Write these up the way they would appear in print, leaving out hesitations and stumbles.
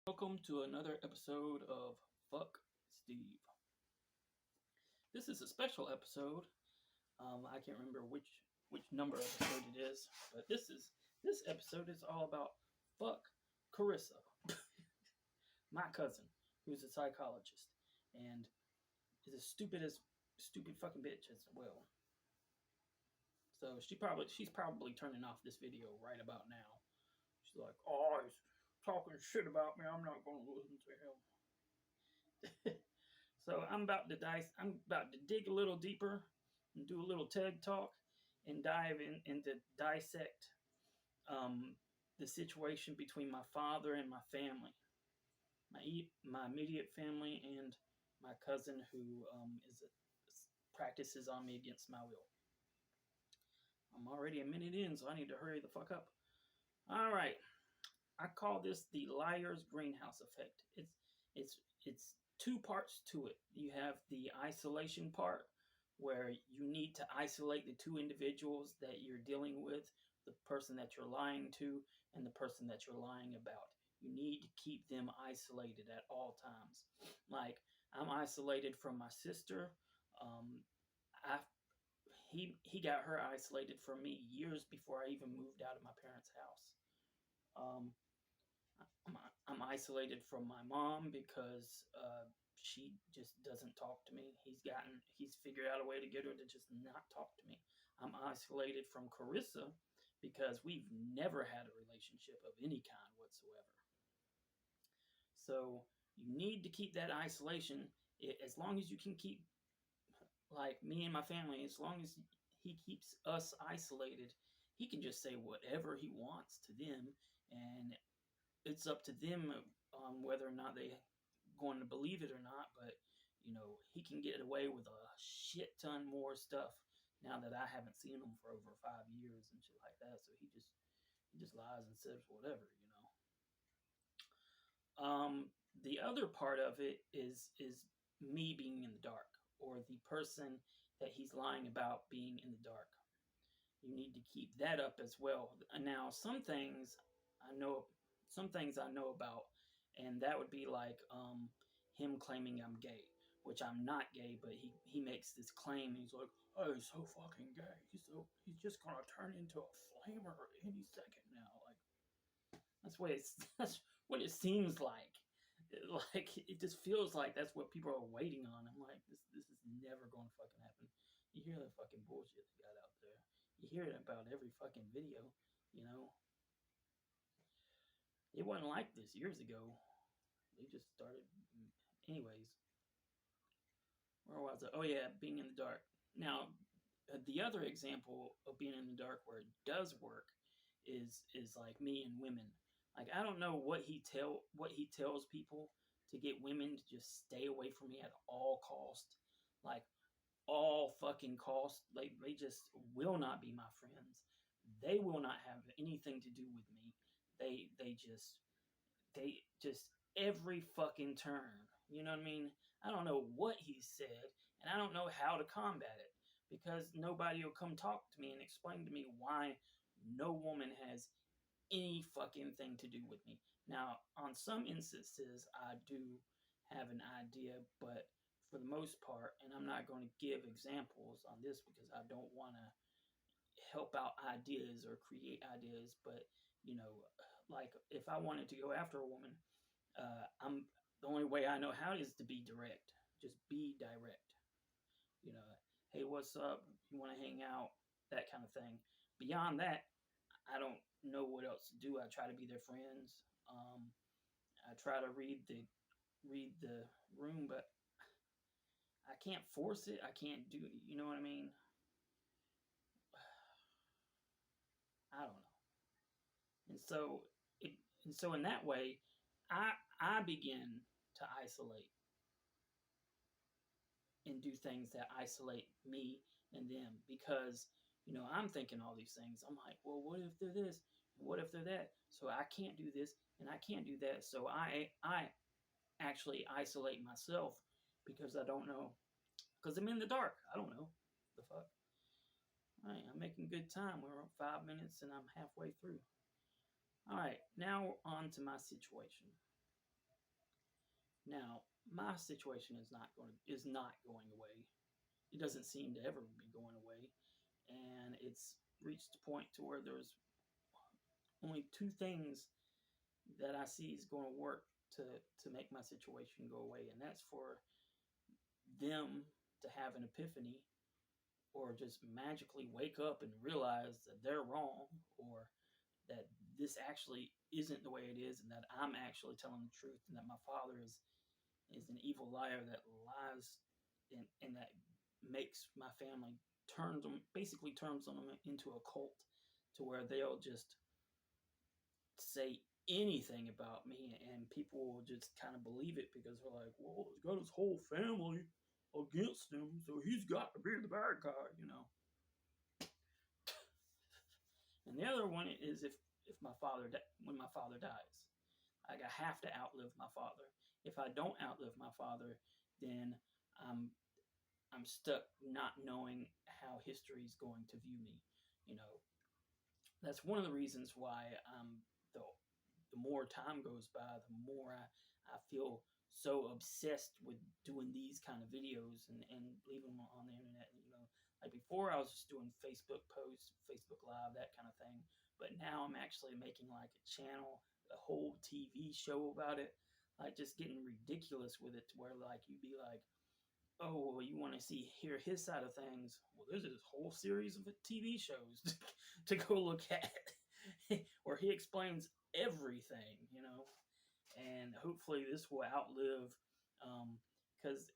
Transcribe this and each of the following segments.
Welcome to another episode of Fuck Steve. This is a special episode. I can't remember which number episode it is, but this episode is all about Fuck Carissa, my cousin, who's a psychologist and is as stupid fucking bitch as well. So she's probably turning off this video right about now. She's like, "Oh, he's talking shit about me. I'm not going to listen to him." So I'm about to dig a little deeper and do a little TED talk and dive into dissect the situation between my father and my family, my immediate family, and my cousin who practices on me against my will. I'm already a minute in, so I need to hurry the fuck up. All right, I call this the liar's greenhouse effect. It's two parts to it. You have the isolation part where you need to isolate the two individuals that you're dealing with, the person that you're lying to and the person that you're lying about. You need to keep them isolated at all times. Like, I'm isolated from my sister. Um, I he got her isolated from me years before I even moved out of my parents' house. Um, I'm isolated from my mom because she just doesn't talk to me. He's figured out a way to get her to just not talk to me. I'm isolated from Carissa because we've never had a relationship of any kind whatsoever. So you need to keep that isolation as long as you can keep, like me and my family, as long as he keeps us isolated, he can just say whatever he wants to them, and it's up to them on whether or not they going to believe it or not. But he can get away with a shit ton more stuff now that I haven't seen him for over 5 years and shit like that. So he just lies and says whatever. The other part of it is me being in the dark, or the person that he's lying about being in the dark. You need to keep that up as well. Now, I know, some things I know about, and that would be like him claiming I'm gay, which I'm not gay, but he makes this claim. He's like, "Oh, he's so fucking gay. He's just gonna turn into a flamer any second now." Like, that's what it seems like. Like, it just feels like that's what people are waiting on. I'm like, this is never going to fucking happen. You hear the fucking bullshit they got out there. You hear it about every fucking video. You know, it wasn't like this years ago. They just started. Anyways, where was it? Oh yeah, being in the dark. Now, the other example of being in the dark where it does work is like me and women. Like, I don't know what he tells people to get women to just stay away from me at all cost. Like, all fucking cost. Like, they just will not be my friends. They will not have anything to do with me. They just every fucking turn. You know what I mean? I don't know what he said, and I don't know how to combat it because nobody will come talk to me and explain to me why no woman has any fucking thing to do with me. Now, on some instances, I do have an idea, but for the most part, and I'm not going to give examples on this because I don't want to help out ideas or create ideas, but like, if I wanted to go after a woman, I'm the only way I know how is to be direct. Just be direct. Hey, what's up? You want to hang out? That kind of thing. Beyond that, I don't know what else to do. I try to be their friends. I try to read the room, but I can't force it. I can't do. You know what I mean? I don't know. And so in that way, I begin to isolate and do things that isolate me and them because I'm thinking all these things. I'm like, well, what if they're this? What if they're that? So I can't do this and I can't do that. So I actually isolate myself because I don't know, because I'm in the dark. I don't know the fuck. All right, I'm making good time. We're on 5 minutes and I'm halfway through. All right, now on to my situation. Now, my situation is not going away. It doesn't seem to ever be going away, and it's reached a point to where there's only two things that I see is going to work to make my situation go away, and that's for them to have an epiphany or just magically wake up and realize that they're wrong, or that this actually isn't the way it is, and that I'm actually telling the truth, and that my father is an evil liar that lies, and that makes my family turns them into a cult, to where they'll just say anything about me, and people will just kind of believe it because they're like, well, he's got his whole family against him, so he's got to be the bad guy. And the other one is if when my father dies, like, I have to outlive my father. If I don't outlive my father, then I'm I'm stuck not knowing how history is going to view me. You know, that's one of the reasons why the the more time goes by, the more I feel so obsessed with doing these kind of videos and leaving them on the internet. Like before, I was just doing Facebook posts, Facebook Live, that kind of thing. But now I'm actually making like a channel, a whole TV show about it, like just getting ridiculous with it, to where like you'd be like, oh, well, you want to hear his side of things? Well, there's this whole series of TV shows to go look at, where he explains everything. And hopefully this will outlive, because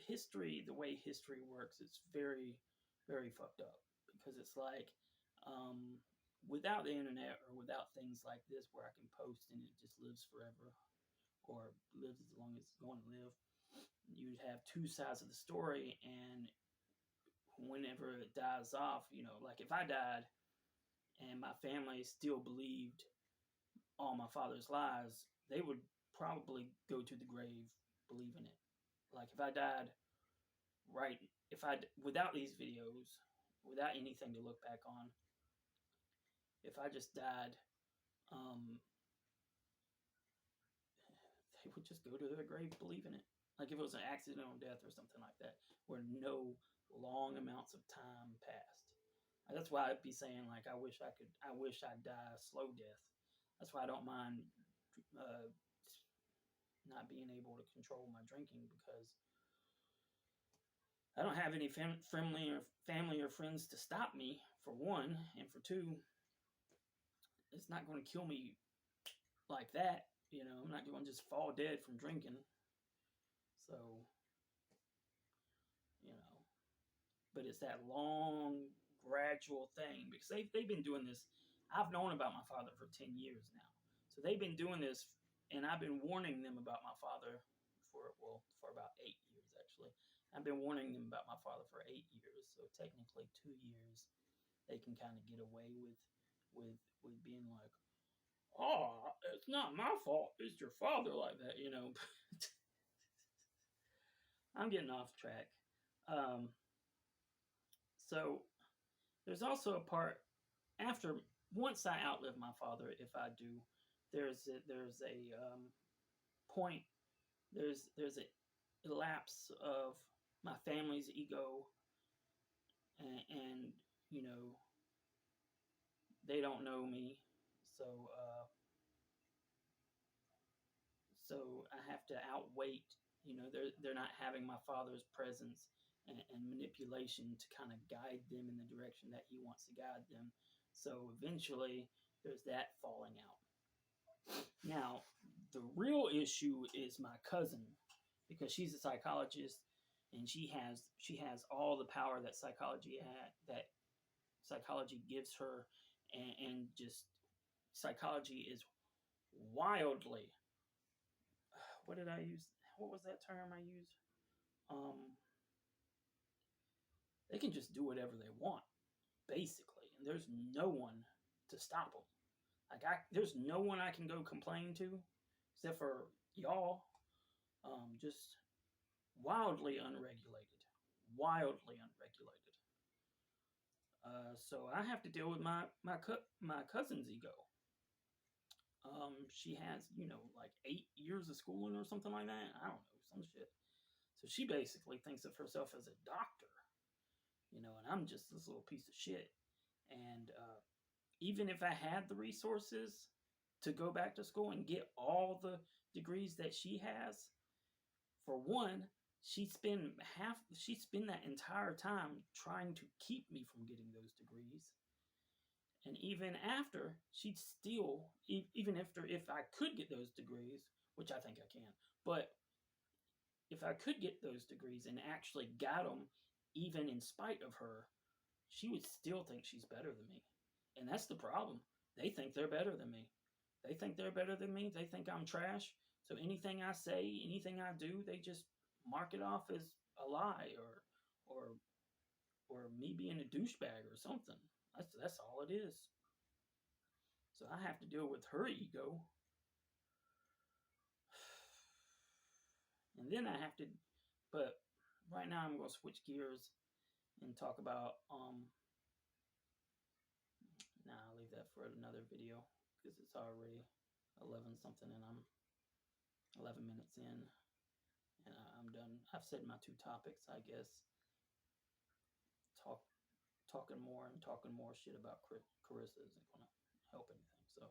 history, the way history works, it's very, very fucked up. Because it's like, um, without the internet or without things like this, where I can post and it just lives forever, or lives as long as it's going to live, you'd have two sides of the story. And whenever it dies off, like if I died and my family still believed all my father's lies, they would probably go to the grave believing it. Like if I died, right, if I without these videos, without anything to look back on, if I just died, um, they would just go to their grave believing it. Like if it was an accidental death or something like that, where no long amounts of time passed. That's why I'd be saying, like, I wish I'd die a slow death. That's why I don't mind uh, not being able to control my drinking, because I don't have any family or friends to stop me, for one, and for two, it's not going to kill me like that. I'm not going to just fall dead from drinking. So, you know, but it's that long, gradual thing, because they've been doing this. I've known about my father for 10 years now. So they've been doing this, and I've been warning them about my father for about 8 years, actually. I've been warning them about my father for 8 years. So technically 2 years, they can kind of get away with being like, oh, it's not my fault, it's your father, like that. I'm getting off track. Um, so there's also a part after, once I outlive my father, if I do, there's a point, there's a lapse of my family's ego, and you know they don't know me, so so I have to outweight. They're not having my father's presence and manipulation to kind of guide them in the direction that he wants to guide them. So eventually, there's that falling out. Now, the real issue is my cousin, because she's a psychologist, and she has all the power that psychology gives her, and just psychology is wildly. What did I use? What was that term I used? Um, they can just do whatever they want, basically, and there's no one to stop them. There's no one I can go complain to, except for y'all. Just wildly unregulated, wildly unregulated. So I have to deal with my cousin's ego. She has, like 8 years of schooling or something like that. I don't know, some shit. So she basically thinks of herself as a doctor, and I'm just this little piece of shit. And even if I had the resources to go back to school and get all the degrees that she has, for one, she spend that entire time trying to keep me from getting those degrees. And even after, she'd still, even after, if I could get those degrees, which I think I can, but if I could get those degrees and actually got them, even in spite of her, she would still think she's better than me. And that's the problem. They think they're better than me. They think they're better than me. They think I'm trash. So anything I say, anything I do, they just mark it off as a lie or or me being a douchebag or something. That's all it is. So I have to deal with her ego. And then I have to, but right now I'm going to switch gears and talk about, nah, I'll leave that for another video because it's already 11 something and I'm 11 minutes in and I'm done. I've said my two topics, I guess. Talking more and talking more shit about Carissa isn't going to help anything. So